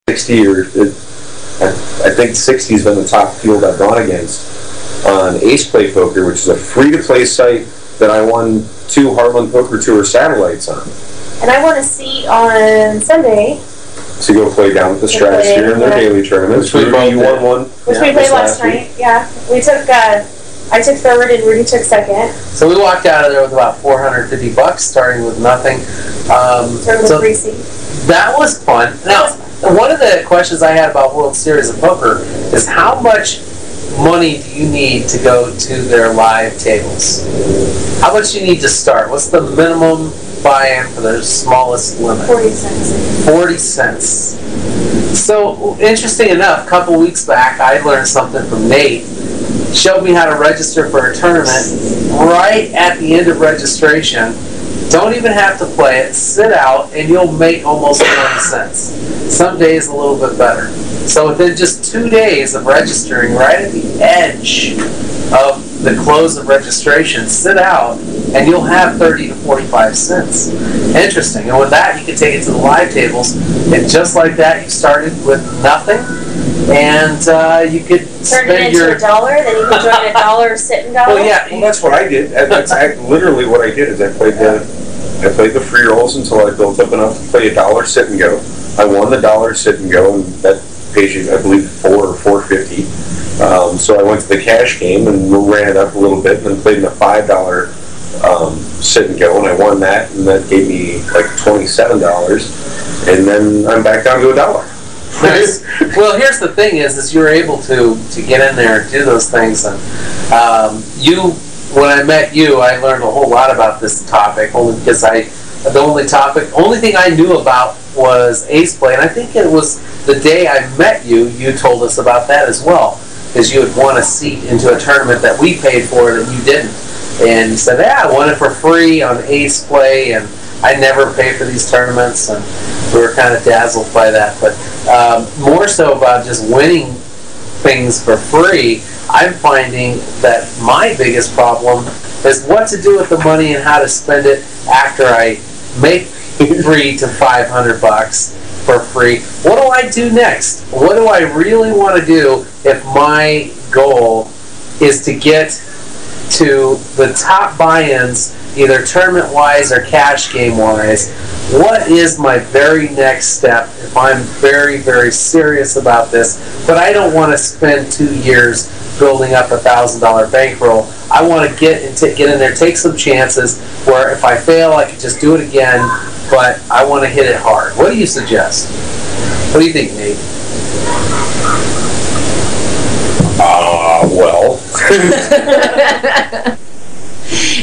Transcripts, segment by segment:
60 or I think 60 has been the top field I've gone against on Ace Play Poker, which is a free-to-play site that I won 2 Heartland Poker Tour satellites on. And I won a seat on Sunday To go play down with the Stratosphere in their daily tournaments. You won one. Which we played last night. Yeah. We took, I took third and Rudy took second. So we walked out of there with about $450, starting with nothing. Started with 3 seats. That was fun. Now, one of the questions I had about World Series of Poker is how much money do you need to go to their live tables? How much do you need to start? What's the minimum buy-in for their smallest limit? 40 cents. 40 cents. So, interesting enough, a couple weeks back, I learned something from Nate. Showed me how to register for a tournament right at the end of registration. Don't even have to play it. Sit out, and you'll make almost 20 cents. Some days a little bit better. So within just 2 days of registering, right at the edge of the close of registration, sit out, and you'll have 30 to 45 cents. Interesting. And with that, you can take it to the live tables, and just like that, you started with nothing, and you could turn it into $1, then you can join $1 sit and go. Well, yeah. Well, that's what I did. That's literally what I did. Is I played the free rolls until I built up enough to play $1 sit and go. I won the $1 sit and go, and that pays you, I believe, $4 or $4.50. So I went to the cash game and ran it up a little bit, and then played in a $5 sit and go, and I won that, and that gave me like $27, and then I'm back down to $1. Nice. Well, here's the thing: is you're able to get in there and do those things, and when I met you, I learned a whole lot about this topic. Only because the only thing I knew about was Ace Play, and I think it was the day I met you. You told us about that as well, because you had won a seat into a tournament that we paid for that you didn't, and you said, "Yeah, I won it for free on Ace Play, and I never pay for these tournaments," and we were kind of dazzled by that. But more so about just winning things for free, I'm finding that my biggest problem is what to do with the money and how to spend it after I make $300 to $500 for free. What do I do next? What do I really want to do if my goal is to get to the top buy-ins, either tournament-wise or cash game-wise? What is my very next step if I'm very, very serious about this, but I don't want to spend 2 years building up a $1,000 bankroll? I want to get in there, take some chances where if I fail, I can just do it again, but I want to hit it hard. What do you suggest? What do you think, Nate? Well.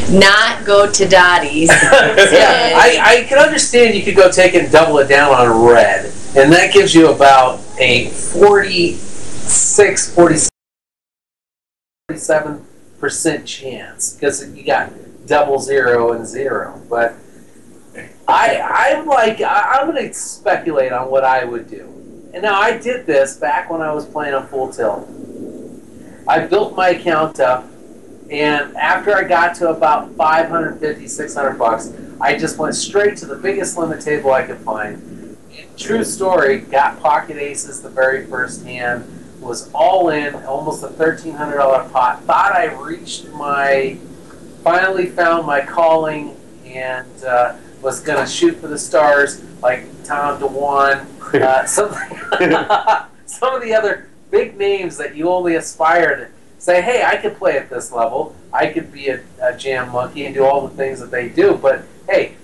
Not go to Dottie's. Yeah, I can understand you could go take it and double it down on red, and that gives you about a 47% chance, because you got double, 0, and 0. But I'm going to speculate on what I would do. And now I did this back when I was playing on Full Tilt. I built my account up, and after I got to about $550, $600, I just went straight to the biggest limit table I could find. True story, got pocket aces the very first hand, was all in, almost a $1,300 pot. Thought I finally found my calling, and was going to shoot for the stars like Tom DeWan, some of the other big names that you only aspire to say, hey, I could play at this level. I could be a jam monkey and do all the things that they do. But, hey,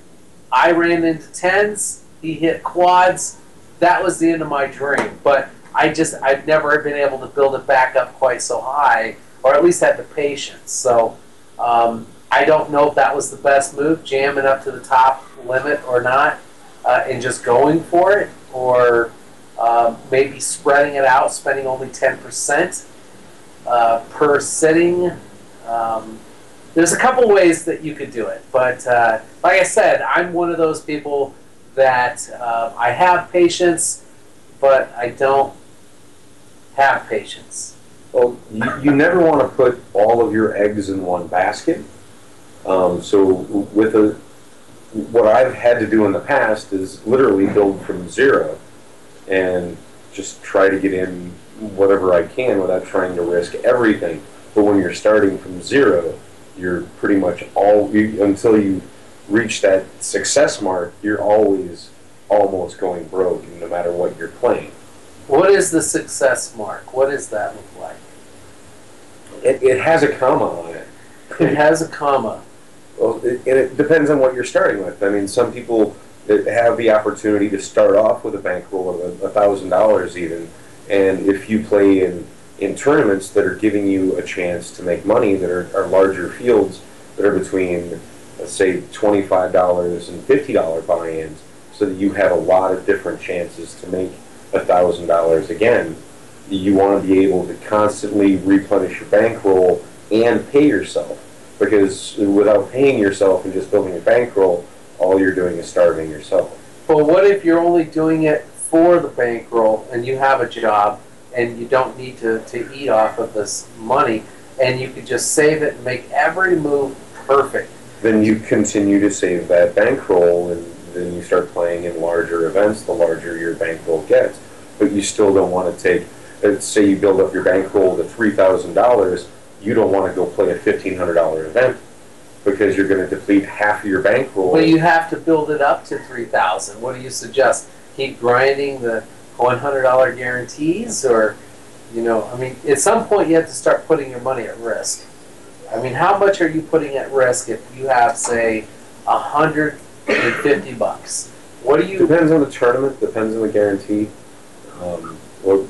I ran into tens. He hit quads. That was the end of my dream. But I've never been able to build it back up quite so high, or at least had the patience. So I don't know if that was the best move, jamming up to the top limit or not, and just going for it, or maybe spreading it out, spending only 10% per sitting. There's a couple ways that you could do it, but like I said, I'm one of those people that I have patience, but I don't have patience. Well, you never want to put all of your eggs in one basket. So what I've had to do in the past is literally build from zero. And just try to get in whatever I can without trying to risk everything. But when you're starting from zero, you're pretty much until you reach that success mark, you're always almost going broke, no matter what you're playing. What is the success mark? What does that look like? It has a comma on it. It has a comma. Well, it depends on what you're starting with. I mean, some people have the opportunity to start off with a bankroll of $1,000 even, and if you play in tournaments that are giving you a chance to make money, that are larger fields, that are between, let's say, $25 and $50 buy-ins, so that you have a lot of different chances to make $1,000 again. You want to be able to constantly replenish your bankroll and pay yourself, because without paying yourself and just building a bankroll, all you're doing is starving yourself. Well, what if you're only doing it for the bankroll and you have a job and you don't need to eat off of this money, and you could just save it and make every move perfect? Then you continue to save that bankroll, and then you start playing in larger events, the larger your bankroll gets. But you still don't want to take, say you build up your bankroll to $3,000, you don't want to go play a $1,500 event, because you're going to deplete half of your bankroll. Well, you have to build it up to $3,000. What do you suggest? Keep grinding the $100 guarantees, or, I mean, at some point you have to start putting your money at risk. I mean, how much are you putting at risk if you have, say, $150? What do you? Depends on the tournament. Depends on the guarantee. Well,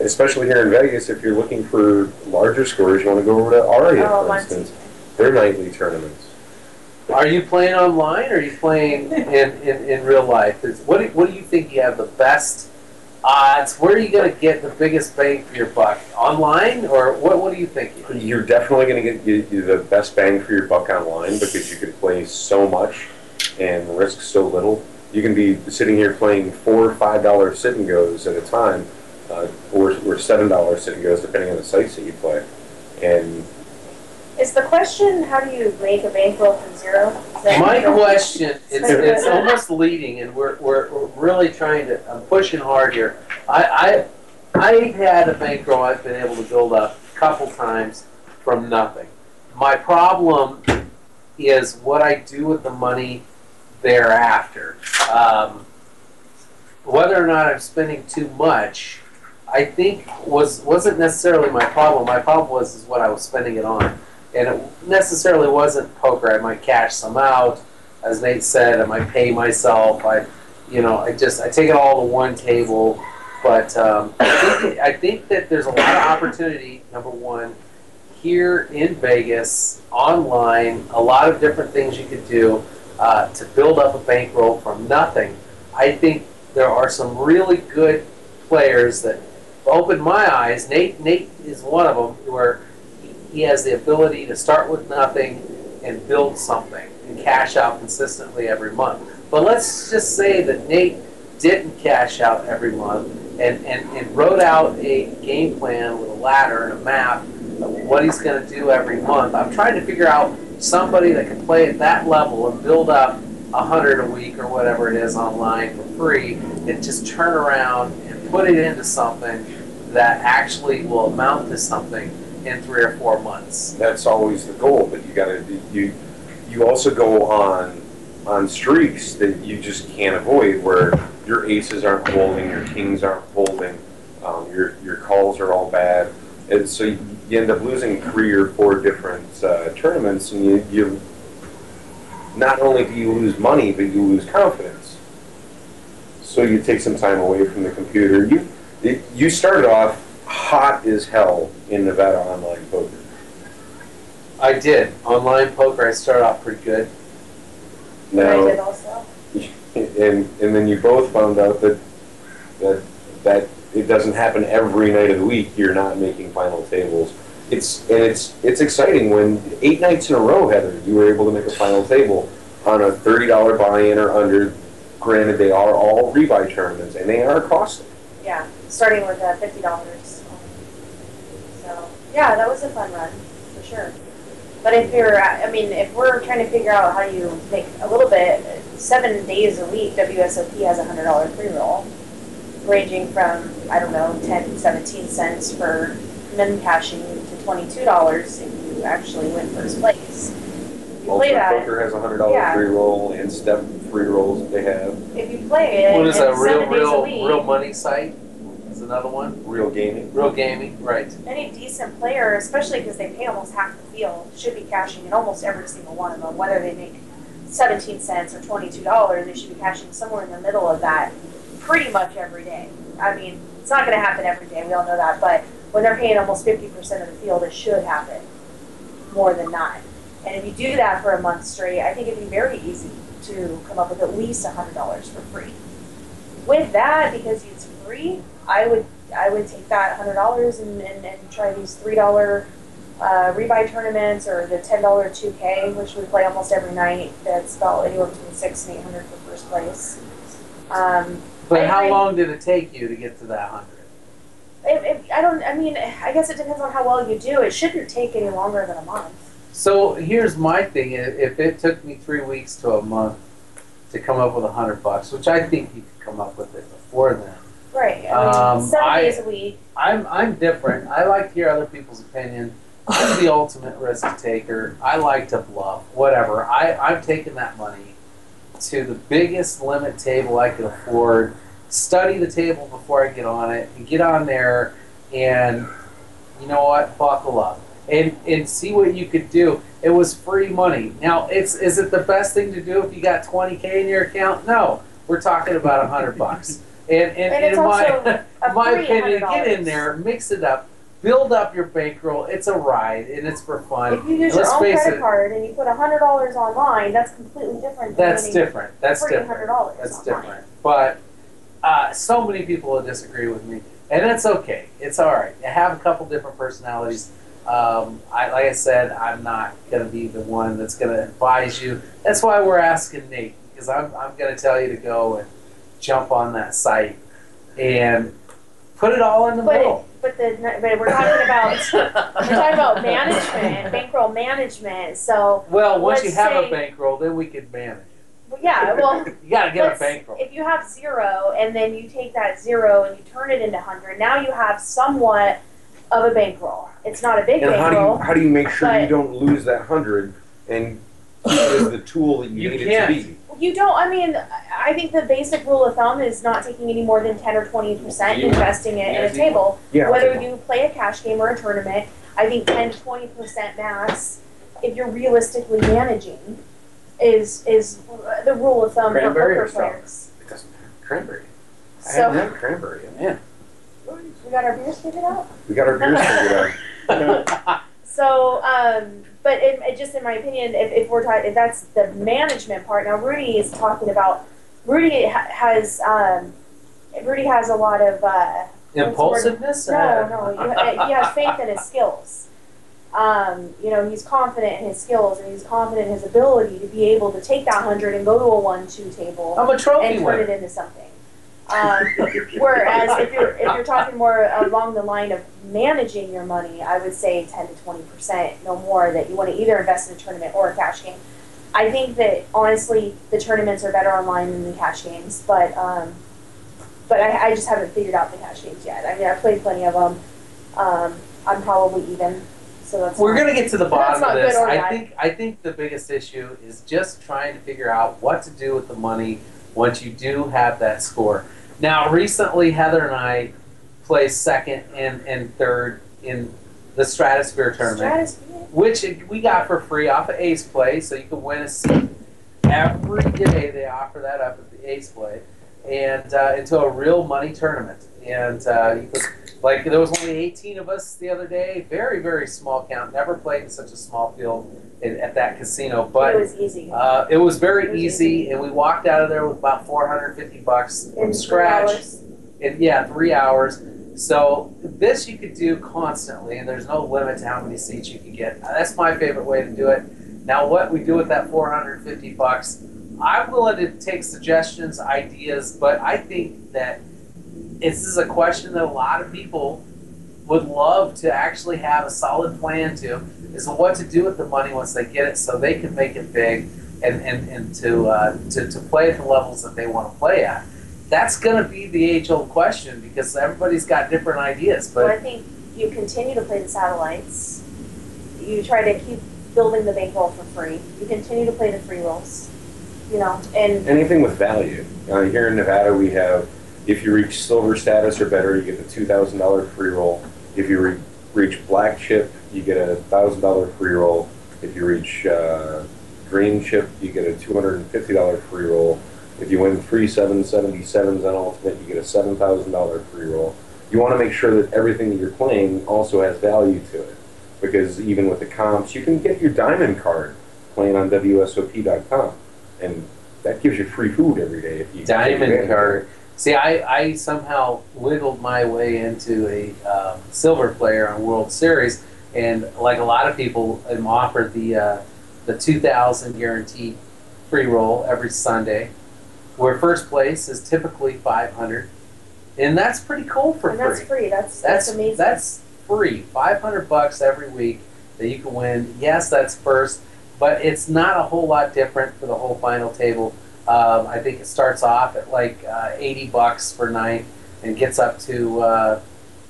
especially here in Vegas, if you're looking for larger scores, you want to go over to Aria, for instance. They're nightly tournaments. Are you playing online, or are you playing in real life? What do you think you have the best odds? Where are you going to get the biggest bang for your buck? Online, or what do you think? You're definitely going to get you the best bang for your buck online, because you can play so much and risk so little. You can be sitting here playing $4 or $5 sit and goes at a time, or $7 sit and goes, depending on the sites that you play. And is the question, how do you make a bankroll from zero? My question, it's almost leading, and we're really trying to, I'm pushing hard here. I've had a bankroll I've been able to build up a couple times from nothing. My problem is what I do with the money thereafter. Whether or not I'm spending too much, I think wasn't necessarily my problem. My problem was what I was spending it on. And it necessarily wasn't poker. I might cash some out, as Nate said. I might pay myself. I take it all to one table. But I think that there's a lot of opportunity. Number one, here in Vegas, online, a lot of different things you could do to build up a bankroll from nothing. I think there are some really good players that opened my eyes. Nate is one of them, where he has the ability to start with nothing and build something and cash out consistently every month. But let's just say that Nate didn't cash out every month and wrote out a game plan with a ladder and a map of what he's going to do every month. I'm trying to figure out somebody that can play at that level and build up 100 a week or whatever it is online for free, and just turn around and put it into something that actually will amount to something in 3 or 4 months. That's always the goal, but you also go on streaks that you just can't avoid, where your aces aren't holding, your kings aren't holding, your calls are all bad, and so you end up losing 3 or 4 different tournaments, and you not only do you lose money, but you lose confidence. So you take some time away from the computer. You started off hot as hell in Nevada online poker. I did. Online poker, I started off pretty good. Now, I did also. And then you both found out that it doesn't happen every night of the week. You're not making final tables. It's exciting when 8 nights in a row, Heather, you were able to make a final table on a $30 buy-in or under. Granted, they are all rebuy tournaments, and they are costly. Yeah, starting with $50. So yeah, that was a fun run for sure. But if we're trying to figure out how you make a little bit, 7 days a week, WSOP has a $100 pre-roll. ranging from, I don't know, 10, 17 cents for men cashing to $22 if you actually win first place. If you play Ultimate that, Poker has a $100 yeah. free roll and step free rolls that they have. If you play it, What is that? 7 days a week, Real money site is another one. Real gaming. Real gaming, right? any decent player, especially because they pay almost half the field, should be cashing in almost every single one of them, whether they make 17 cents or $22, they should be cashing somewhere in the middle of that pretty much every day. I mean, it's not going to happen every day, we all know that, but when they're paying almost 50% of the field, it should happen more than not. And if you do that for a month straight, I think it'd be very easy to come up with at least $100 for free. With that, because it's free, I would take that $100 and try these $3 rebuy tournaments, or the $10 2K, which we play almost every night. That's about anywhere between $600 and $800 for first place. But how long did it take you to get to that 100? I guess it depends on how well you do. It shouldn't take any longer than a month. So here's my thing: if it took me 3 weeks to a month to come up with $100, which I think you could come up with it before then. Right. I mean, 7 days a week. I'm different. I like to hear other people's opinion. I'm the ultimate risk taker. I like to bluff. Whatever. I'm taking that money to the biggest limit table I could afford. Study the table before I get on it, and get on there, and you know what? Buckle up and see what you could do. It was free money. Now, is it the best thing to do if you got $20K in your account? No, we're talking about $100. And it's in also my opinion, $100. get in there, mix it up, build up your bankroll. It's a ride, and it's for fun. If you use your own credit card and you put $100 online, that's completely different. That's different. That's different. $100. That's online. different. But so many people will disagree with me, and that's okay. It's all right. I have a couple different personalities. Like I said, I'm not going to be the one that's going to advise you. That's why we're asking Nate, because I'm going to tell you to go and jump on that site and put it all in the middle. But we're talking about management and bankroll management. So once you have a bankroll, then we can manage it. Yeah, well, you got to get a bankroll. If you have 0 and then you take that 0 and you turn it into 100, now you have somewhat of a bankroll. It's not a big bankroll. How do you make sure you don't lose that 100 and use it as the tool that you need it to be? You don't. I mean, I think the basic rule of thumb is not taking any more than 10 or 20%, investing it in a table. Yeah, whether you play a cash game or a tournament, I think 10 to 20% max, if you're realistically managing, is the rule of thumb for poker players. It doesn't have cranberry. I So haven't had cranberry yet. Yeah. we got our beers figured out. We got our beers figured out. So, but just in my opinion, if we're talking, if that's the management part, now Rudy is talking about, Rudy has a lot of, impulsiveness? No, he has faith in his skills. He's confident in his skills, and he's confident in his ability to be able to take that 100 and go to a 1-2 table I'm a trophy and turn winner. it into something. Whereas if you're talking more along the line of managing your money, I would say 10 to 20%, no more, that you want to either invest in a tournament or a cash game. I think that honestly the tournaments are better online than the cash games, but I just haven't figured out the cash games yet. I mean, I've played plenty of them. I'm probably even. So that's We're going to get to the bottom of this. I think the biggest issue is just trying to figure out what to do with the money once you do have that score. Now, recently, Heather and I placed second and third in the Stratosphere tournament, which we got for free off of Ace Play, so you can win a seat. Every day they offer that up at the Ace Play, and into a real money tournament. And there was only 18 of us the other day. Very, very small count. Never played in such a small field at that casino. But it was easy. It was very easy, and we walked out of there with about $450 from scratch. 3 hours. So this you could do constantly, and there's no limit to how many seats you can get. That's my favorite way to do it. Now, what we do with that $450, I'm willing to take suggestions, ideas, but I think that this is a question that a lot of people would love to actually have a solid plan to, is what to do with the money once they get it, so they can make it big and to play at the levels that they want to play at. that's going to be the age-old question because everybody's got different ideas. But well, I think you continue to play the satellites. You try to keep building the bankroll for free. You continue to play the free rolls. You know, and anything with value. Here in Nevada, we have, if you reach silver status or better, you get the $2,000 free roll. If you reach black chip, you get a $1,000 free roll. If you reach green chip, you get a $250 free roll. If you win 3 777s on Ultimate, you get a $7,000 free roll. You want to make sure that everything that you're playing also has value to it. Because even with the comps, you can get your diamond card playing on WSOP.com. And that gives you free food every day. If you diamond card. See, I somehow wiggled my way into a silver player on World Series. And like a lot of people, I'm offered the 2,000 guaranteed free roll every Sunday, where first place is typically 500, and that's pretty cool for free. That's free. That's amazing. That's free. $500 every week that you can win. Yes, that's first, but it's not a whole lot different for the whole final table. I think it starts off at like $80 for ninth and gets up to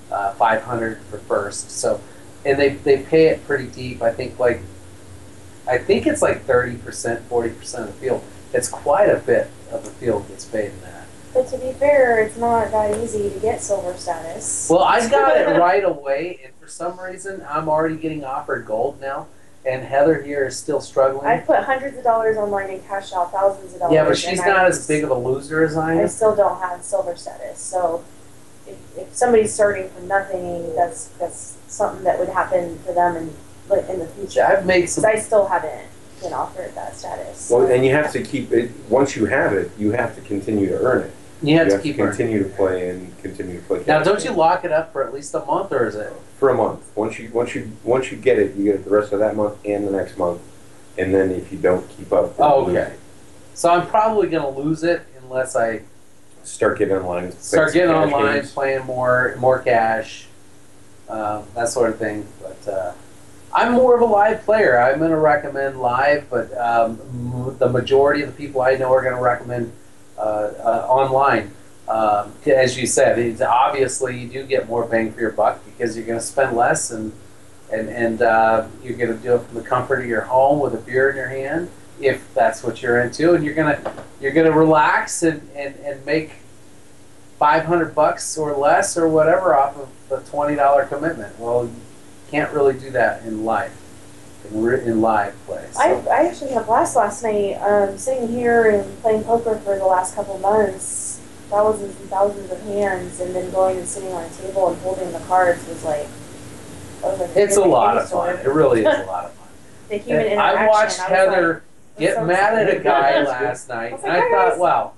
500 for first. So. And they pay it pretty deep. I think it's like 30%, 40% of the field. It's quite a bit of the field gets paid in that. But to be fair, it's not that easy to get silver status. Well, I got it right away, and for some reason, I'm already getting offered gold now. And Heather here is still struggling. I put hundreds of dollars online and cashed out thousands of dollars. Yeah, but she's not as big of a loser as I am. I still don't have silver status, so if somebody's starting from nothing, that's something that would happen for them in the future. I've made some. I still haven't been offered that status. Well, and you have to keep it. Once you have it, you have to continue to earn it. You have to keep continue to play and continue to play. Now, don't you lock it up for at least a month, or is it for a month? Once you get it, you get it the rest of that month and the next month, and then if you don't keep up, oh, okay. So I'm probably going to lose it unless I start getting online. Playing more cash, that sort of thing. But I'm more of a live player. I'm going to recommend live, but the majority of the people I know are going to recommend online. As you said, obviously you do get more bang for your buck because you're going to spend less and you're going to do it from the comfort of your home with a beer in your hand, if that's what you're into, and you're gonna relax and make $500 or less or whatever off of a $20 commitment. Well, you can't really do that in live play. So. I actually had a blast last night, sitting here and playing poker for the last couple of months, thousands and thousands of hands, and then going and sitting on a table and holding the cards was like it's a lot of fun. It really is a lot of fun. The human interaction. I watched Heather get mad at a guy last night, and I thought, wow.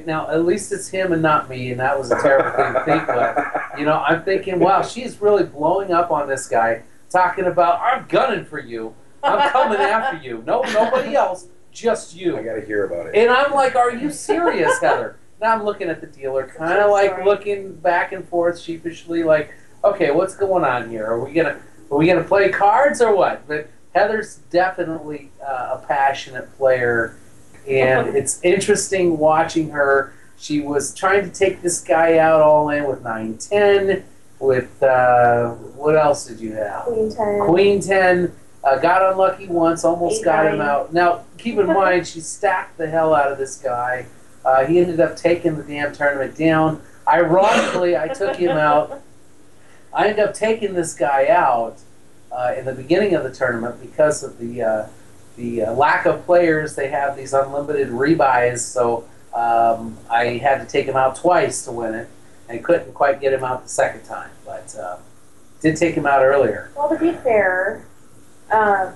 Now, at least it's him and not me, and that was a terrible thing to think. But, I'm thinking, wow, she's really blowing up on this guy, talking about, I'm gunning for you. I'm coming after you. No, nobody else, just you. I got to hear about it. And I'm like, are you serious, Heather? Now I'm looking at the dealer, kind of like looking back and forth sheepishly, like, okay, what's going on here? Are we gonna play cards or what? But Heather's definitely a passionate player. And it's interesting watching her. She was trying to take this guy out all in with 9-10, with, what else did you have? Queen 10. Queen 10. Got unlucky once, almost got him out. Now, keep in mind, she stacked the hell out of this guy. He ended up taking the damn tournament down. Ironically, I took him out. I ended up taking this guy out in the beginning of the tournament because of the lack of players. They have these unlimited rebuys, so I had to take him out twice to win it, and couldn't quite get him out the second time, but did take him out earlier. Well, to be fair, I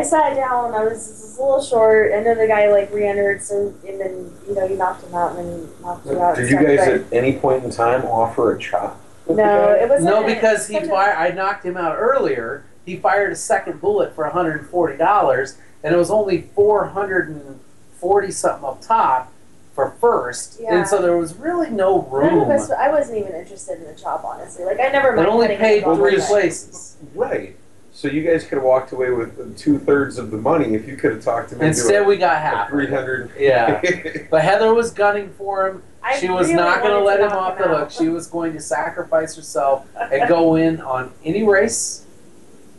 sat down. I was just a little short, and then the guy re-entered. So, and then you knocked him out, and then knocked you out. Did you guys at any point in time offer a chop? No, it was because I knocked him out earlier. He fired a second bullet for $140, and it was only $440 something up top for first, and so there was really no room. I wasn't even interested in the chop, honestly. I never. It only paid 3 places. Right. So you guys could have walked away with 2/3 of the money if you could have talked to me. Instead, we got half. 300. Yeah. But Heather was gunning for him. She was really not going to wanted let him knock off the hook. out. She was going to sacrifice herself and go in on any race,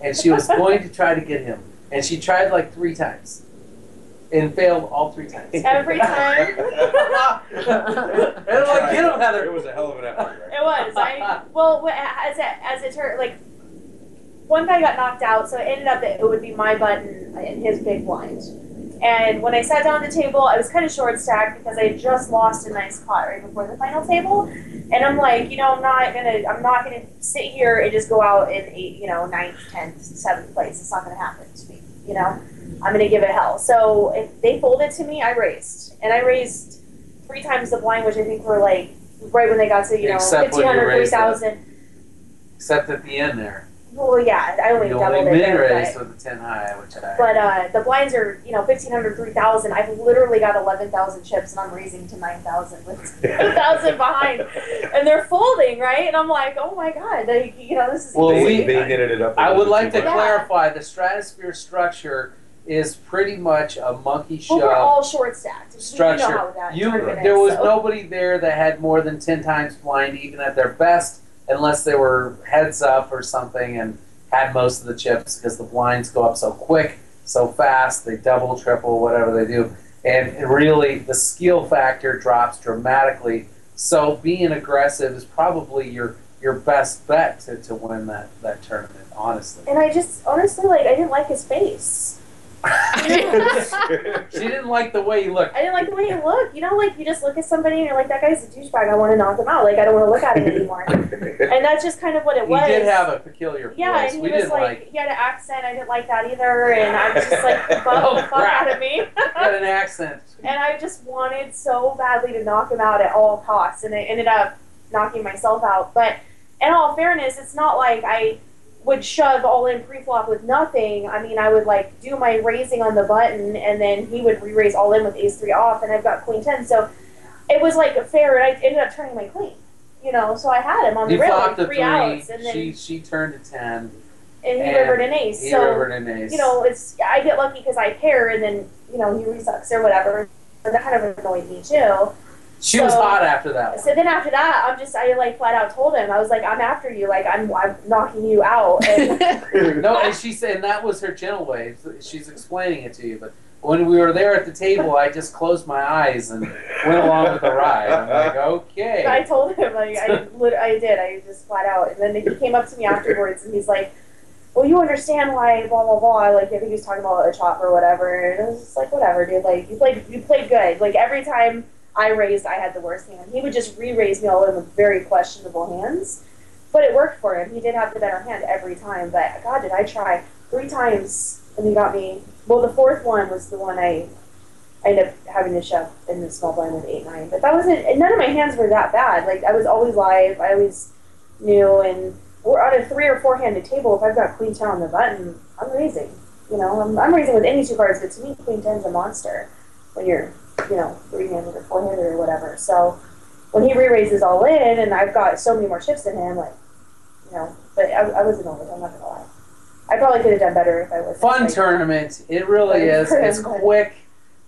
and she was going to try to get him. And she tried like 3 times and failed all 3 times. Every time. And I'm like, get him, Heather. It was a hell of an effort. Right? It was. Well, as it turned, like, one guy got knocked out, so it ended up that it would be my button and his big blind. And when I sat down at the table, I was kind of short stacked because I had just lost a nice pot right before the final table. And I'm like, I'm not gonna sit here and just go out in 9th, 10th, 7th place. It's not gonna happen to me. I'm gonna give it hell. So if they folded to me, I raised, and I raised 3 times the blind, which I think were like right when they got to Except when you 1,500, raised 3,000. Except at the end there. Well, yeah, I only You doubled only it there. raised with the 10 high, which I. But the blinds are 1,500, 3,000. I've literally got 11,000 chips, and I'm raising to 9,000 with 1,000 behind, and they're folding, right? And I'm like, oh my god, this is. Well, they knitted it up. I would like to Yeah. clarify the stratosphere structure is pretty much a monkey shove. Well, we're all short stacked. Structure. You know how that tournament There is, was so. nobody there that had more than 10 times blind, even at their best, unless they were heads up or something and had most of the chips, because the blinds go up so quick, so fast. They double, triple, whatever they do, and really the skill factor drops dramatically. So being aggressive is probably your best bet to win that tournament. Honestly. And I just honestly I didn't like his face. She didn't like the way he looked. I didn't like the way he looked. You just look at somebody and you're like, that guy's a douchebag. I want to knock him out. I don't want to look at him anymore. And that's just kind of what it was. He did have a peculiar voice. Yeah, and he was he had an accent. I didn't like that either. And I was just like, fuck out of me. Had an accent. And I just wanted so badly to knock him out at all costs. And I ended up knocking myself out. But in all fairness, it's not like I would shove all in pre-flop with nothing. I mean, I would do my raising on the button, and then he would re-raise all in with ace-3 off, and I've got queen 10. So it was fair, and I ended up turning my queen. So I had him on the rail, 3 outs, and then she turned a 10, and he rivered an ace. He so rivered an ace. I get lucky because I pair, and then he resucks or whatever. So that kind of annoyed me too. She was hot after that one. So then after that, I flat out told him, I was like, I'm after you, I'm knocking you out. And no, and she said, and that was her gentle way. She's explaining it to you, but when we were there at the table, I just closed my eyes and went along with the ride. I'm like, okay. I told him, I did. I just flat out. And then he came up to me afterwards, and he's like, well, you understand why, blah, blah, blah. I think he was talking about a chop or whatever. And I was just like, whatever, dude. You played good. Every time I raised, I had the worst hand. He would just re-raise me all in with very questionable hands. But it worked for him. He did have the better hand every time. But, God, did I try 3 times, and he got me. Well, the 4th one was the one I ended up having to shove in the small blind with 8-9. But that wasn't, and none of my hands were that bad. I was always live. I always knew. And we're on a 3 or 4-handed table. If I've got queen 10 on the button, I'm raising. I'm raising with any 2 cards. But to me, queen 10's a monster when you're 3-handed or 4-handed or whatever. So when he re-raises all in, and I've got so many more chips than him, but I was annoyed. I'm not gonna lie. I probably could have done better if I was. Fun tournament. It really is. It's quick.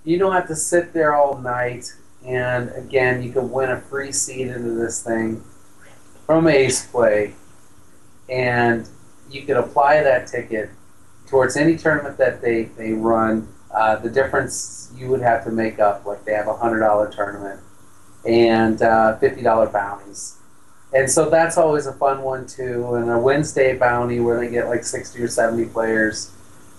You don't have to sit there all night. And again, you can win a free seat into this thing from Ace Play, and you can apply that ticket towards any tournament that they run. The difference you would have to make up, they have a $100 tournament and $50 bounties. And so that's always a fun one too. And a Wednesday bounty where they get 60 or 70 players.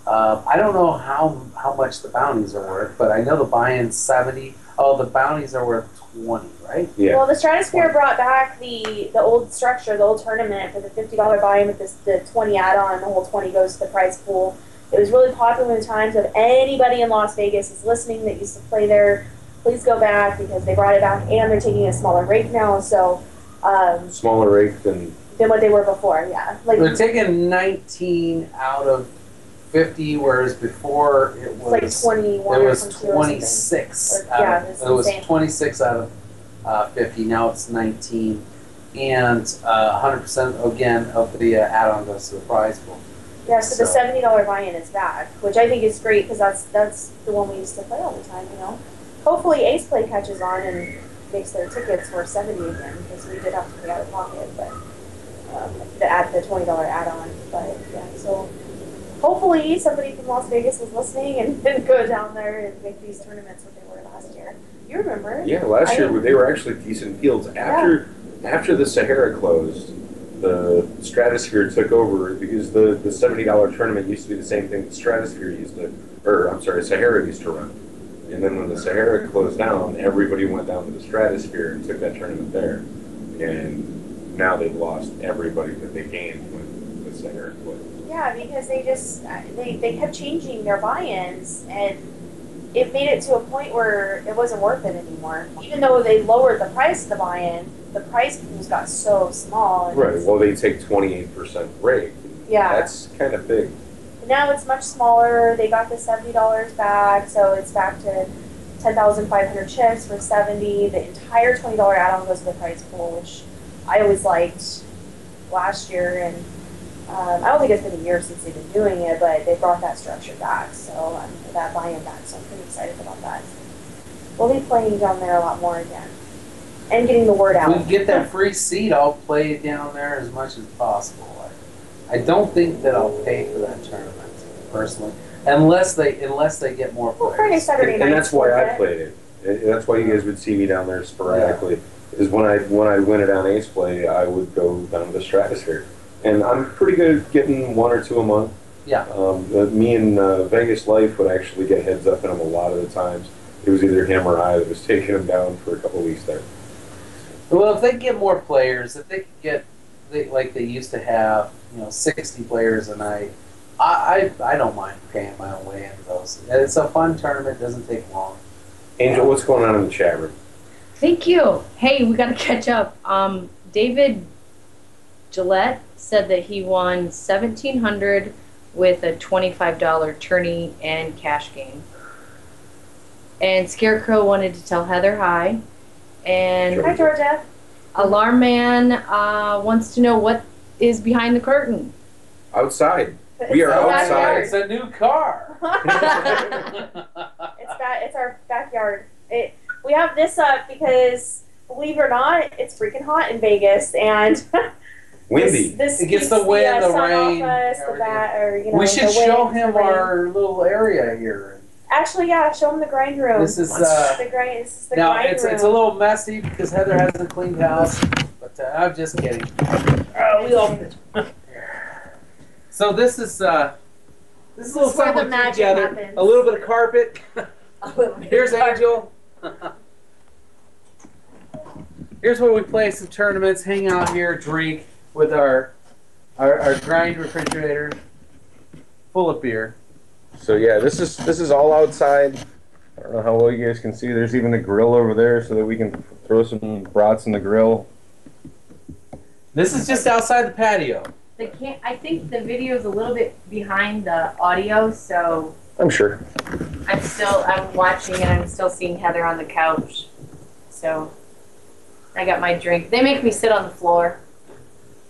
I don't know how much the bounties are worth, but I know the buy-in's 70. Oh, the bounties are worth 20, right? Yeah. Well, the Stratosphere brought back the old structure, the old tournament for the $50 buy-in with the 20 add-on. The whole 20 goes to the prize pool. It was really popular in the times. If anybody in Las Vegas is listening that used to play there, please go back because they brought it back, and they're taking a smaller rake now. So smaller rake than what they were before. Yeah, they're taking 19 out of 50, whereas before it was 21. It was 26. It was 26 out of 50. Now it's 19, and 100% again of the add-on goes to the prize pool. Yeah, so the $70 buy-in is back, which I think is great because that's the one we used to play all the time. You know, hopefully Ace Play catches on and makes their tickets worth $70 again because we did have to pay out of pocket, but the $20 add-on. But yeah, so hopefully somebody from Las Vegas was listening and didn't go down there and make these tournaments what they were last year. You remember? Yeah, last year they were actually decent fields. After the Sahara closed, the Stratosphere took over because the $70 tournament used to be the same thing the Stratosphere used to, or I'm sorry, Sahara used to run. And then when the Sahara closed down, everybody went down to the Stratosphere and took that tournament there. And now they've lost everybody that they gained when the Sahara closed. Yeah, because they kept changing their buy-ins, and it made it to a point where it wasn't worth it anymore. Even though they lowered the price of the buy-in, the prize pools got so small. Right. Well, they take 28% break. Yeah. That's kind of big. Now it's much smaller. They got the $70 back, so it's back to 10,500 chips for $70. The entire $20 add-on goes to the prize pool, which I always liked last year, and I don't think it's been a year since they've been doing it, but they brought that structure back, so that buy-in back. So I'm pretty excited about that. We'll be playing down there a lot more again. And getting the word out. If we get that free seat, I'll play down there as much as possible. I don't think that I'll pay for that tournament, personally, unless they get more players. Well, Friday, Saturday night. And that's why I played it. That's why you guys would see me down there sporadically. Is when I win it on Ace Play, I would go down to the Stratosphere. And I'm pretty good at getting one or two a month. Yeah. Me and Vegas Life would actually get heads up in them a lot of the times. It was either him or I that was taking them down for a couple of weeks there. Well, if they get more players, if they could get like they used to have, 60 players a night, I don't mind paying my own way into those. It's a fun tournament. Doesn't take long. Angel, what's going on in the chat room? Thank you. Hey, we got to catch up. David Gillette said that he won $1,700 with a $25 tourney and cash game. And Scarecrow wanted to tell Heather hi. And hi, Georgia. Alarm Man wants to know what is behind the curtain. Outside. We are outside. It's a new car. It's our backyard. We have this up because, believe it or not, it's freaking hot in Vegas, and windy. It gets the wind, the rain. We should show him our little area here. Actually, yeah, show him the grind room. This is the grind room. It's a little messy because Heather hasn't cleaned house, but I'm just kidding. We opened it. So this is a little where the something magic together. happens. A little bit of carpet. Here's Angel. Here's where we play some tournaments, hang out here, drink with our grind refrigerator full of beer. So yeah, this is all outside. I don't know how well you guys can see. There's even a grill over there so that we can throw some brats in the grill. This is just outside the patio. I think the video is a little bit behind the audio, so I'm sure. I'm watching and I'm still seeing Heather on the couch. So I got my drink. They make me sit on the floor.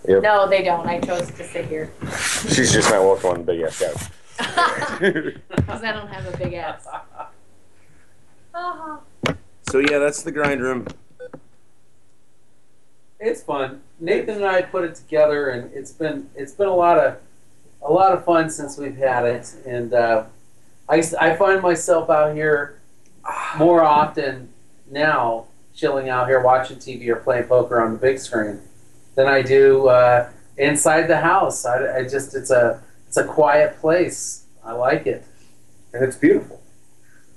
Yep. No, they don't. I chose to sit here. She's just not welcome on the big ass couch. Because I don't have a big ass. So yeah, that's the grind room. It's fun. Nathan and I put it together, and it's been a lot of fun since we've had it. And I find myself out here more often now, chilling out here, watching TV or playing poker on the big screen, than I do inside the house. It's a quiet place. I like it, and it's beautiful.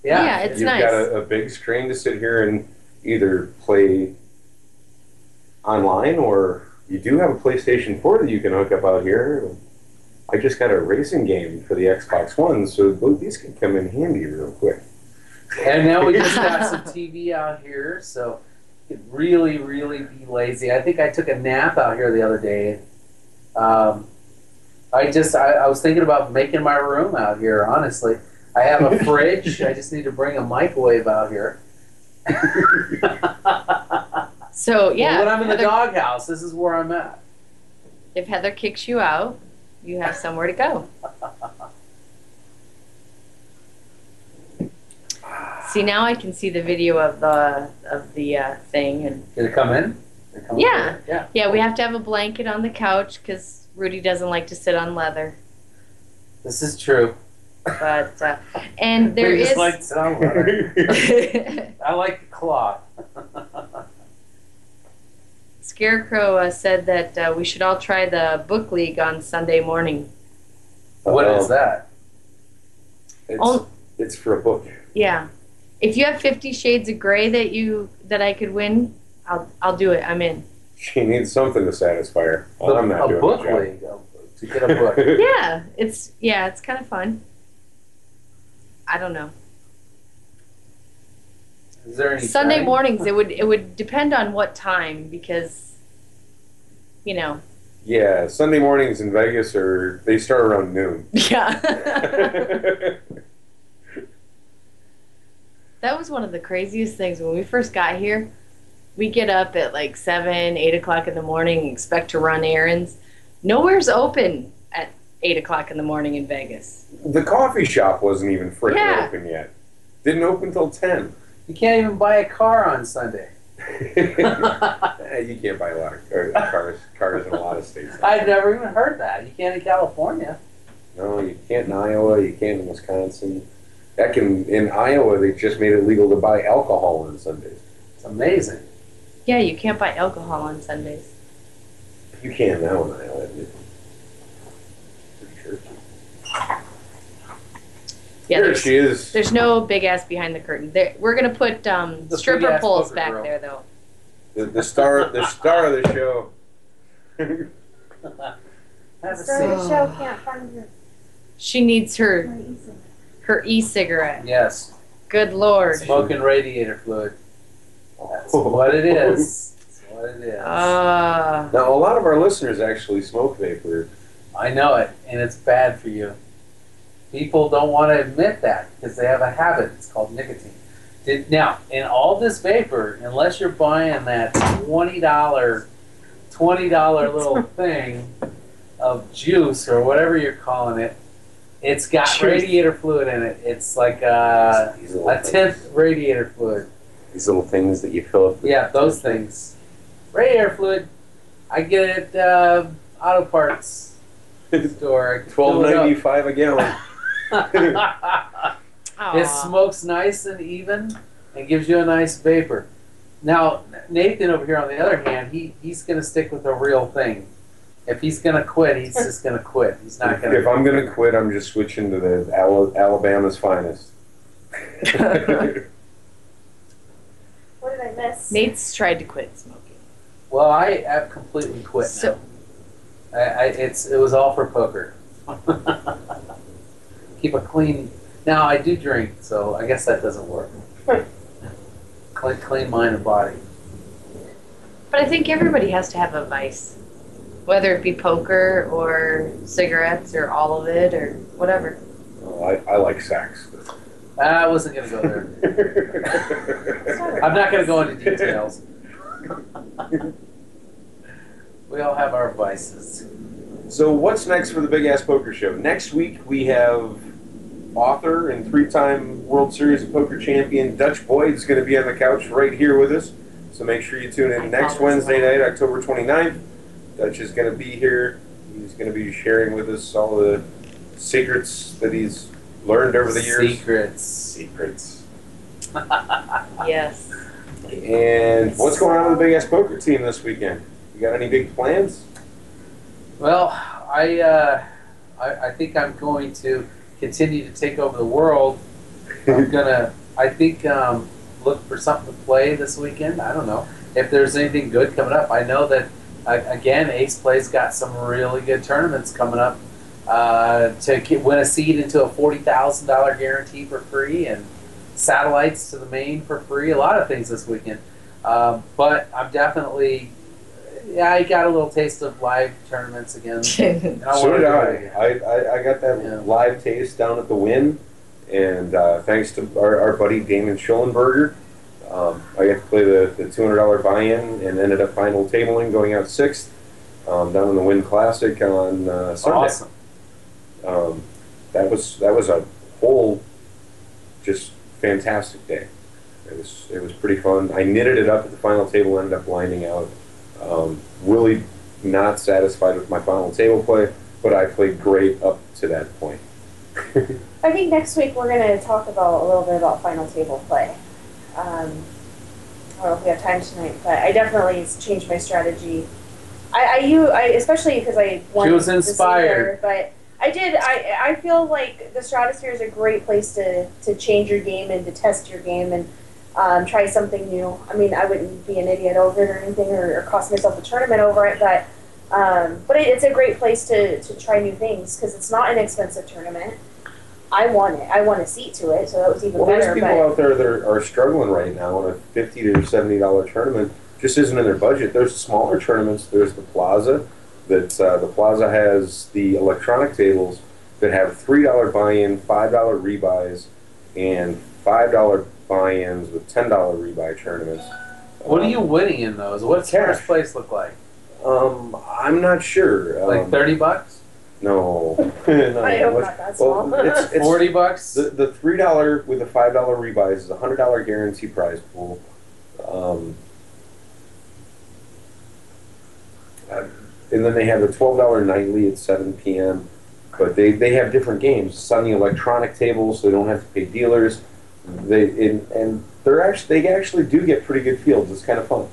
Yeah, it's nice. You've got a big screen to sit here and either play online, or you do have a PlayStation 4 that you can hook up out here. I just got a racing game for the Xbox One, so these can come in handy real quick. And now we just got some TV out here, so you could really, really be lazy. I think I took a nap out here the other day. I was thinking about making my room out here, honestly. I have a fridge. I just need to bring a microwave out here. So, yeah. When I'm in the doghouse, this is where I'm at. If Heather kicks you out, you have somewhere to go. See, now I can see the video of the thing, and Did it come in? Did it come yeah, in? yeah. We have to have a blanket on the couch because Rudy doesn't like to sit on leather. This is true. But and there We just is. like to sit on leather. I like the cloth. Scarecrow said that we should all try the book league on Sunday morning. What is that? It's for a book. Yeah, if you have 50 Shades of Grey that I could win, I'll do it. I'm in. She needs something to satisfy her. Well, I'm not a doing book the job. league to get a book. Yeah, it's kind of fun. I don't know. Is there any Sunday time? mornings? It would depend on what time because, you know. Yeah, Sunday mornings in Vegas they start around noon. Yeah. That was one of the craziest things when we first got here. We get up at like 7, 8 o'clock in the morning, expect to run errands. Nowhere's open at 8 o'clock in the morning in Vegas. The coffee shop wasn't even freaking Yeah. open yet. Didn't open till 10. You can't even buy a car on Sunday. You can't buy a lot of cars in a lot of states. I've never even heard that. You can't in California. No, you can't in Iowa. You can't in Wisconsin. Heck, in Iowa, they just made it legal to buy alcohol on Sundays. It's amazing. Yeah, you can't buy alcohol on Sundays. You can now in Iowa, isn't it? Pretty sure. Yeah, There she is. There's no big ass behind the curtain. We're gonna put The stripper big-ass poles poker back girl. there though. The star of the show. Have a So the seat. show can't find her. She needs her her e-cigarette. Yes. Good Lord. Smoking radiator fluid. That's what it is. That's what it is. Now, a lot of our listeners actually smoke vapor. I know it, and it's bad for you. People don't want to admit that because they have a habit. It's called nicotine. Now, in all this vapor, unless you're buying that $20 little thing of juice or whatever you're calling it, it's got Juice. radiator fluid in it. It's like a tenth radiator fluid. These little things that you fill up. Yeah, those things. Radiator fluid. I get it at auto parts store. $12.95 a gallon. It smokes nice and even and gives you a nice vapor. Now, Nathan over here, on the other hand, he's going to stick with a real thing. If he's going to quit, he's just going to quit. He's not going to. If I'm going to quit, I'm just switching to the Alabama's finest. What did I miss? Nate's tried to quit smoking. Well, I have completely quit now. It was all for poker. Keep a clean. Now I do drink, so I guess that doesn't work. Clean mind and body. But I think everybody has to have a vice. Whether it be poker or cigarettes or all of it or whatever. Oh, I like sex. I wasn't going to go there. I'm not going to go into details. We all have our vices. So what's next for the Big Ass Poker Show? Next week we have author and 3-time World Series of Poker champion Dutch Boyd's going to be on the couch right here with us. So make sure you tune in next Wednesday night, October 29th. Dutch is going to be here. He's going to be sharing with us all the secrets that he's learned over the years. Secrets. Yes. And what's going on with the Big Ass Poker team this weekend? You got any big plans? Well, I think I'm going to continue to take over the world. I'm gonna, look for something to play this weekend. I don't know if there's anything good coming up. I know that again, Ace Play's got some really good tournaments coming up to win a seed into a $40,000 guarantee for free and satellites to the main for free. A lot of things this weekend, but I'm definitely. Yeah, I got a little taste of live tournaments again. So did I got that live taste down at the Wynn, and thanks to our buddy Damon Schillenberger, I got to play the $200 buy-in and ended up final tabling, going out 6th down in the Wynn Classic on Sunday. Awesome. That was a whole just fantastic day. It was pretty fun. I knitted it up at the final table, ended up lining out. Really not satisfied with my final table play, but I played great up to that point. I think next week we're going to talk about a little bit about final table play. I don't know if we have time tonight, but I definitely changed my strategy. I especially because I won. She was inspired, but I did. I feel like the Stratosphere is a great place to change your game and to test your game and try something new. I mean, I wouldn't be an idiot over it or anything, or cost myself a tournament over it, but it's a great place to try new things because it's not an expensive tournament. I won it. I won a seat to it, so that was even better. There's people out there that are struggling right now on a $50 to $70 tournament. Just isn't in their budget. There's smaller tournaments. There's the Plaza. The Plaza has the electronic tables that have $3 buy-in, $5 rebuys, and $5 buy-ins with $10 rebuy tournaments. What are you winning in those? What's Cash. first place look like? I'm not sure. Like $30? No. No. I hope not that small. Well, it's $40? The $3 with the $5 rebuys is a $100 guarantee prize pool. And then they have the $12 nightly at 7 p.m. But they have different games. It's on the electronic tables, so they don't have to pay dealers. They actually do get pretty good fields. It's kind of fun.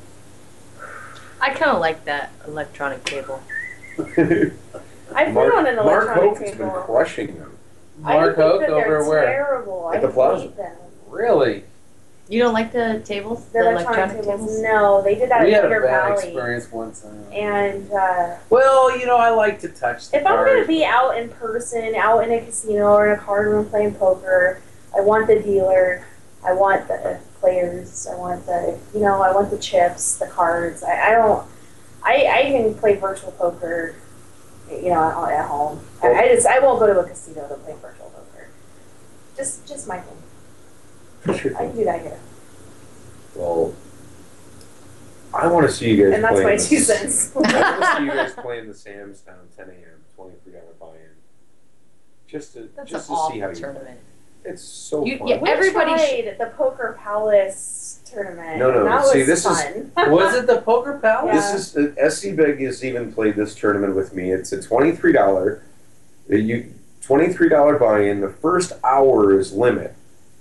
I kind of like that electronic table. I've been on an Mark electronic Hope has been table. crushing them. Mark I Hoke think that over they're where? terrible. At the I Plaza. hate them. Really? You don't like the tables? The electronic tables? No, they did that We at had a Thunder bad Valley. experience once. And Well, you know, I like to touch the if I'm going to cards. be out in person, out in a casino or in a card room playing poker, I want the dealer, I want the players, I want the chips, the cards. I can play virtual poker, at home. I won't go to a casino to play virtual poker. Just my thing. I can do that here. Well, I want to see you guys And that's playing my this. 2 cents. I want to see you guys playing the Sam's Town 10 a.m. $23 buy-in. Just to That's just an to see how awful you. tournament. It's so You- fun. yeah, We Everybody tried the Poker Palace tournament. No. And that See, was this is- fun. Was it the Poker Palace? Yeah. This is SC Big has even played this tournament with me. It's a $23. $23 buy-in. The first hour is limit.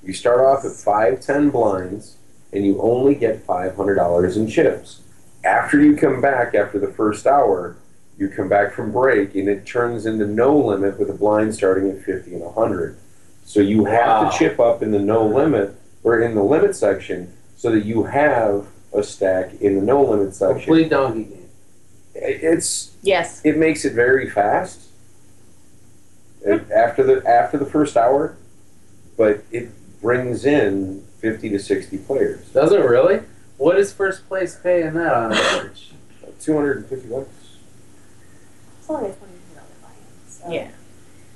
You start off at 5-10 blinds, and you only get $500 in chips. After you come back after the first hour, you come back from break, and it turns into no limit with a blind starting at 50 and 100. So you have Wow. to chip up in the no limit or in the limit section so that you have a stack in the no limit section. Complete donkey game. Yes. It makes it very fast after the first hour, but it brings in 50 to 60 players. Does it really? What does first place pay in that on average? $250. It's only a $22 buy-in. So. Yeah.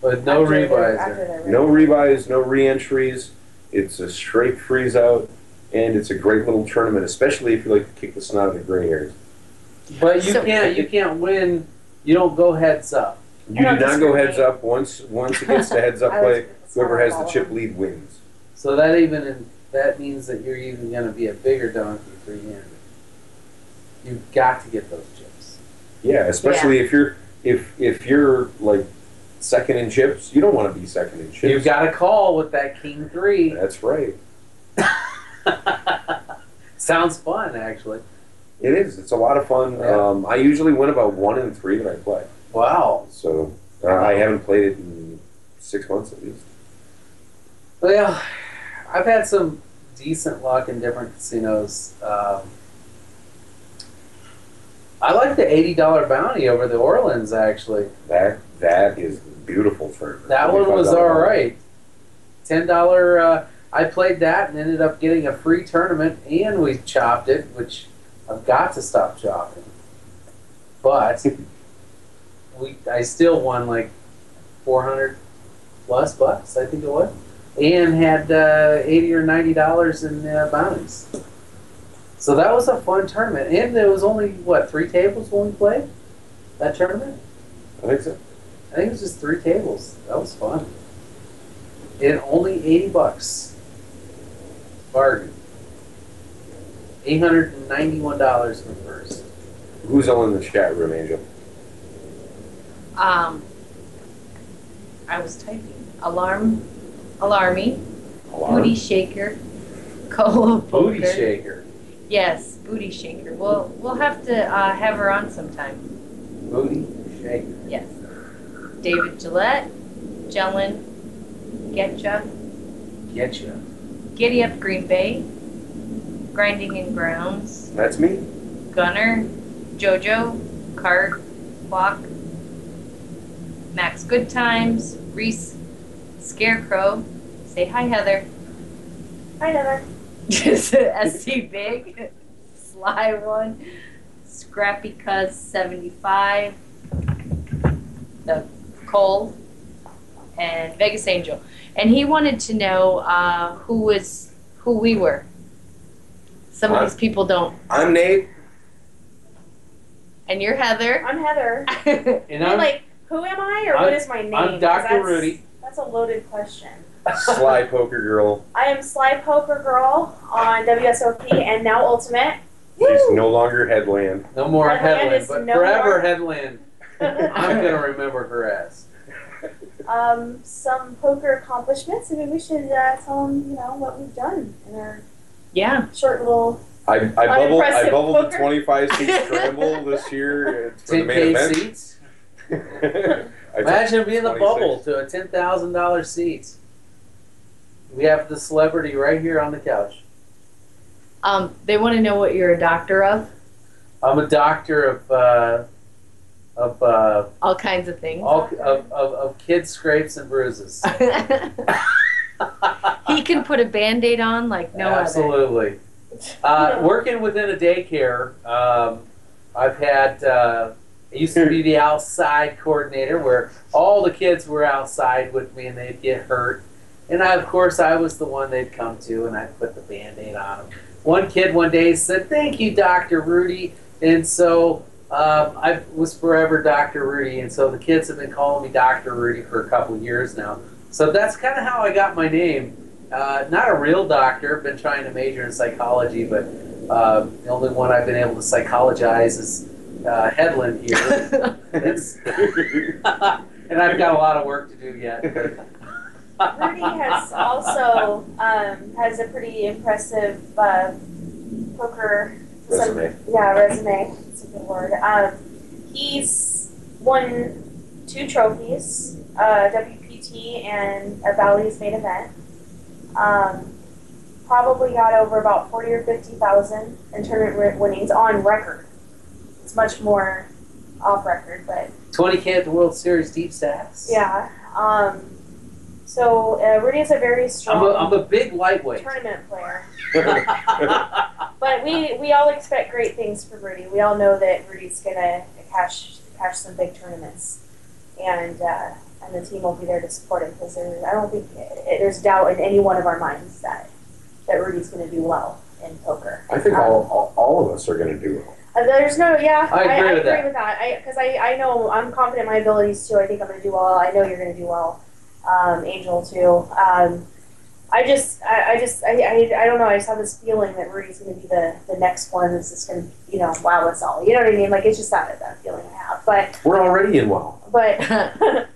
But no rebuys. After they're No ready. rebuys, no re-entries. It's a straight freeze out, and it's a great little tournament, especially if you like to kick the snot of the gray hairs. But you So- can't win. You don't go heads up. You do don't not go heads discriminate. up. Once it gets to heads up I play, was- whoever has the follow chip them. lead wins. So that means that you're even going to be a bigger donkey three-handed. You've got to get those chips. Yeah, especially if you're like second in chips, you don't want to be second in chips. You've got to call with that king 3. That's right. Sounds fun, actually. It is. It's a lot of fun. Yeah. I usually win about 1 in 3 that I play. Wow. So I haven't played it in 6 months at least. Well, I've had some decent luck in different casinos. I like the $80 bounty over the Orleans, actually. That is beautiful for That one was $25 all right. $10. I played that and ended up getting a free tournament, and we chopped it, which I've got to stop chopping. But I still won like $400 plus bucks, I think it was, and had $80 or $90 in bounties. So that was a fun tournament, and there was only 3 tables when we played that tournament. I think so. I think it was just 3 tables. That was fun. And only $80. Bargain. $891 for first. Who's all in the chat room, Angel? I was typing. Alarmy. Alarm? Booty shaker. Cola poker. Booty shaker. Yes, booty shaker. We'll have to have her on sometime. Booty shaker. Yes. David Gillette, Jellin, Getcha, Giddy Up Green Bay, Grinding in Grounds, That's me. Gunner, Jojo, Cart, Walk, Max Good Times, Reese, Scarecrow. Say hi, Heather. Hi, Heather. SC Big, Sly One, Scrappy Cuz 75, the Cole, and Vegas Angel. And he wanted to know who we were. Some of these people don't. I'm Nate. And you're Heather. I'm Heather. And You're like, who am I, or what is my name? I'm Dr. Rudy. That's a loaded question. Sly Poker Girl. I am Sly Poker Girl on WSOP and now Ultimate. She's no longer Headland. No more Headland Headland, is but no forever more. Headland. I'm going to remember her as. Some poker accomplishments. I mean, we should tell them, what we've done in our short little. I Unimpressive bubbled the poker. 25 seat scramble this year for the main 10K event. seats. I Imagine being the 26. bubble to a $10,000 seat. We have the celebrity right here on the couch. They want to know what you're a doctor of. I'm a doctor of All kinds of things. of kid scrapes and bruises. He can put a Band-Aid on like no other. Absolutely. Working within a daycare, I've had. I used to be the outside coordinator where all the kids were outside with me and they'd get hurt. And of course, I was the one they'd come to and I'd put the Band-Aid on them. One kid one day said, "Thank you, Dr. Rudy." And so I was forever Dr. Rudy. And so the kids have been calling me Dr. Rudy for a couple years now. So that's kind of how I got my name. Not a real doctor. Been trying to major in psychology, but the only one I've been able to psychologize is Headland here. And I've got a lot of work to do yet. Rudy has also has a pretty impressive poker Resume. Resume. That's a good word. He's won 2 trophies, WPT and a Bally's main event. Probably got over about 40 or 50,000 in tournament winnings on record. It's much more off record, but 20K at the World Series deep stacks. yeah. So Rudy is a very strong I'm a big lightweight. tournament player. But we all expect great things for Rudy. We all know that Rudy's gonna cash some big tournaments, and the team will be there to support him because I don't think there's doubt in any one of our minds that Rudy's gonna do well in poker. I think all of us are going to do well. There's no, I agree with with that. Because I know I'm confident in my abilities too. I think I'm going to do well. I know you're going to do well, Angel too. I don't know. I just have this feeling that Rudy's going to be the next one that's just going to wow us all. You know what I mean? Like it's just that feeling I have. But We're already in well. but I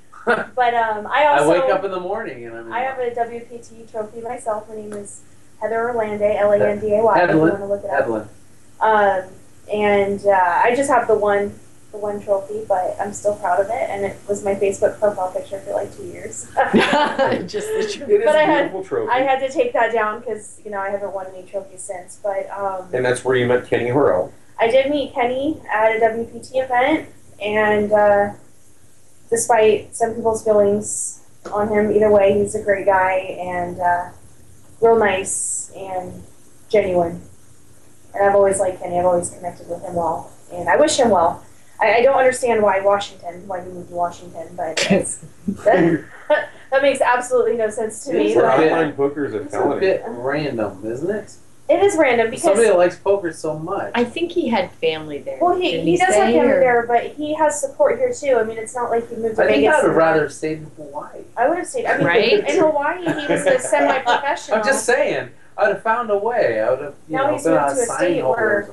wake up in the morning and I have a WPT trophy myself. My name is Heather Landay, Landay. If you want to look it up. Headland. And I just have the one trophy, but I'm still proud of it. And it was my Facebook profile picture for like 2 years. Just the truth. It is But a beautiful trophy. I had to take that down because I haven't won any trophies since. But And that's where you met Kenny Horrell. I did meet Kenny at a WPT event, and despite some people's feelings on him, either way, he's a great guy and real nice and genuine. And I've always liked Kenny. I've always connected with him well, and I wish him well. I don't understand why he moved to Washington, but that makes absolutely no sense to me. It's a For bit- online poker is a It's a felony. bit random, isn't it? It is random because somebody that likes poker so much. I think he had family there. well, he does have family there, but he has support here too. I mean, it's not like he moved to I think Vegas. I would rather have stayed in Hawaii. I would have stayed. I mean, Right? in Hawaii, he was a semi-professional. I'm just saying. I would have found a way. I would have, Now he's been moved on to a sign state holder.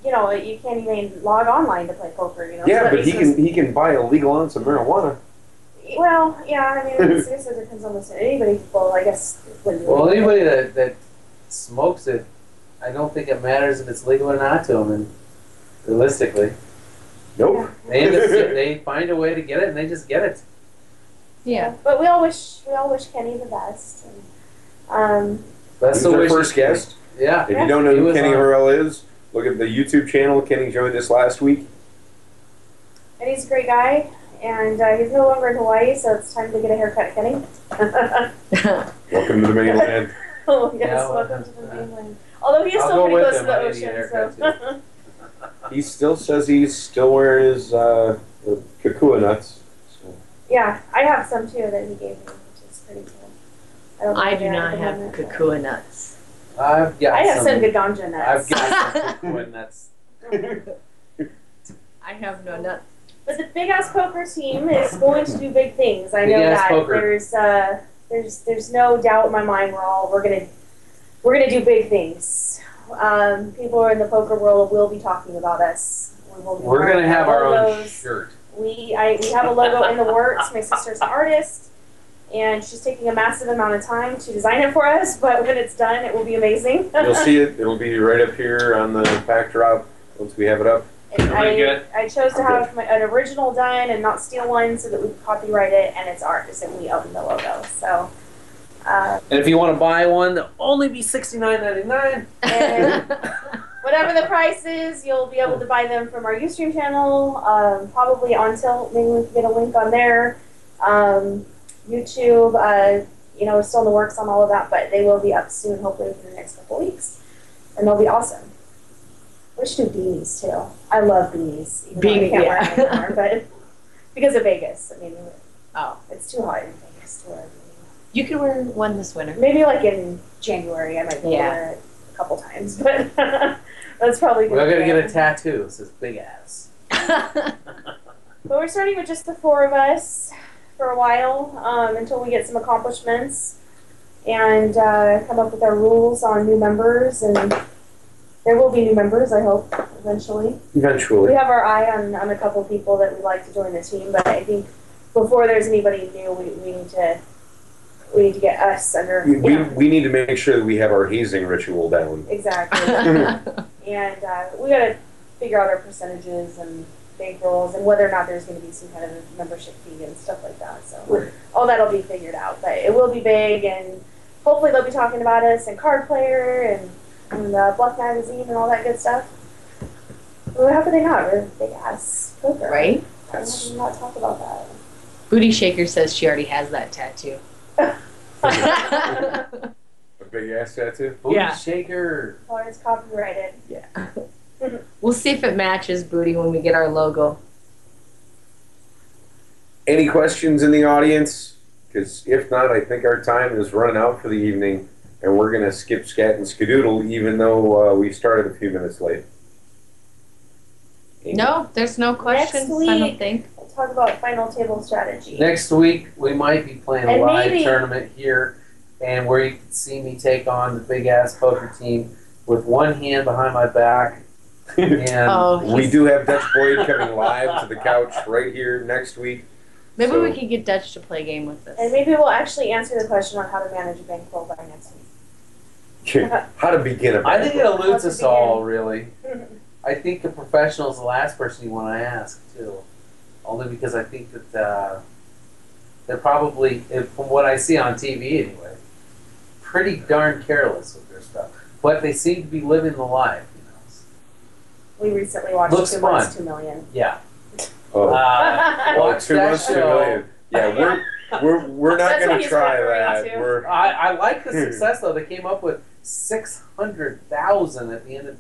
where, you can't even log online to play poker. Yeah, so but he can buy a legal ounce of marijuana. Well, yeah, I mean, I guess it depends on the state. Anybody, well, I guess. Well, anybody that smokes it, I don't think it matters if it's legal or not to them. And realistically, Nope. they find a way to get it, and they just get it. Yeah. But we all wish Kenny the best. And, That's He's the our wish. first guest. Yeah. If you don't know He who was Kenny on. Hurrell is, look at the YouTube channel. Kenny joined us last week. and he's a great guy. And he's no longer in Hawaii, so it's time to get a haircut, Kenny. Welcome to the mainland. Oh, yes, Yeah, welcome to the mainland. Although he is I'll still go pretty with close to him. the I need to get a ocean, haircut, so. He still says he's still wearing his kukua nuts. So. Yeah, I have some too that he gave me, which is pretty cool. don't I think do they're not at the have moment, but- kukua nuts. I've got I have some good ganja nuts. I've got some and that's I have no nuts. But the BigAss poker team is going to do big things. I know BigAss that. poker. There's no doubt in my mind we're gonna do big things. People in the poker world will be talking about us. we're gonna have our own logos. shirt. We have a logo in the works. My sister's an artist, and she's taking a massive amount of time to design it for us. But when it's done, it will be amazing. You'll see it. It'll be right up here on the backdrop once we have it up. And Really good. I chose to have an original done and not steal one so that we could copyright it, and it's ours and we own the logo. So, And if you want to buy one, they'll only be $69.99. and whatever the price is, you'll be able to buy them from our Ustream channel, probably on Tilt. Maybe we can get a link on there. YouTube, we're still in the works on all of that, but they will be up soon, hopefully within the next couple weeks. And they'll be awesome. We should do beanies too. I love beanies, even though I can't wear them anymore, but because of Vegas. I mean, it's too hot in Vegas to wear a beanie. You could wear one this winter. Maybe like in January, I might be able to wear it a couple times, but that's probably We're gonna get a tattoo. It says BigAss. But we're starting with just the four of us for a while, until we get some accomplishments and come up with our rules on new members, and there will be new members, I hope, eventually. Eventually. We have our eye on a couple people that we'd like to join the team, but I think before there's anybody new, we need to get us under. We need to make sure that we have our hazing ritual down. Exactly. And we got to figure out our percentages and bankrolls and whether or not there's going to be some kind of membership fee and stuff like that. So all that'll be figured out. But it will be big, and hopefully they'll be talking about us and Card Player and Bluff Magazine and all that good stuff. Well, how could they not? We're big ass poker. Right? How can we not talk about that? Booty Shaker says she already has that tattoo. A big ass tattoo? Booty Yeah. shaker. Well, it's copyrighted. Yeah. We'll see if it matches Booty when we get our logo. Any questions in the audience? Because if not, I think our time is running out for the evening, and we're going to skip, scat, and skadoodle, even though we started a few minutes late. No, there's no questions, I don't think. We'll talk about final table strategy. Next week we might be playing a And live maybe- tournament here, and where you can see me take on the BigAss poker team with one hand behind my back. And We do have Dutch Boyd coming live to the couch right here next week. Maybe So- we could get Dutch to play a game with us. And maybe we'll actually answer the question on how to manage a bankroll by next week. How to begin a I think it bankroll. eludes us all, really. I think a professional is the last person you want to ask, too. Only because I think that they're probably, from what I see on TV anyway, pretty darn careless with their stuff. But they seem to be living the life, you know. We recently watched Looks 2 months, fun. 2 million. Yeah. Oh, Watch 2 that months, 2 show. million. Yeah, we're not That's going what to he's try referring that. to. We're I like the success, though. They came up with 600,000 at the end of,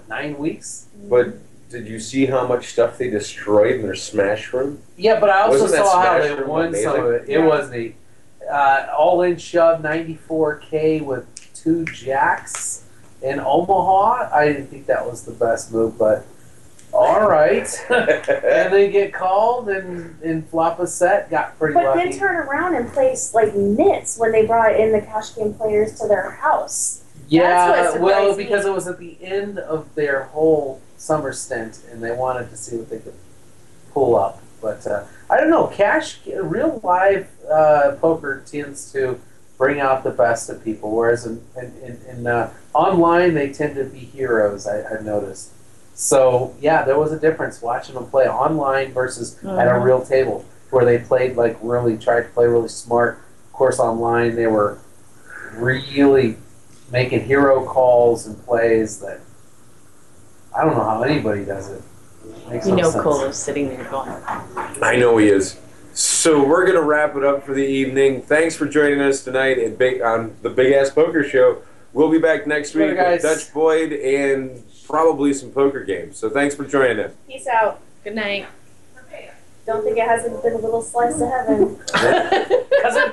9 weeks? But did you see how much stuff they destroyed in their Smash Room? Yeah, but I also Wasn't that saw how Smash they Room won some of amazing? it. It was neat. All in shove 94K with 2 jacks in Omaha, I didn't think that was the best move, but all right. And they get called and flop a set, got pretty But lucky. then turn around and place like nits when they brought in the cash game players to their house. Yeah, what well, surprised because me. it was at the end of their whole summer stint, and they wanted to see what they could pull up. But I don't know, real live poker tends to bring out the best of people, whereas in online they tend to be heroes. I've noticed. So yeah, there was a difference watching them play online versus at a real table, where they played like really tried to play really smart. Of course, online they were really making hero calls and plays that I don't know how anybody does it. Makes You no know, sense. Colo's sitting there going, I know he is. So we're gonna wrap it up for the evening. Thanks for joining us tonight on the Big Ass Poker Show. We'll be back next week with Dutch Boyd and probably some poker games. So thanks for joining us. Peace out. good night. Don't think it hasn't been a little slice of heaven. Because it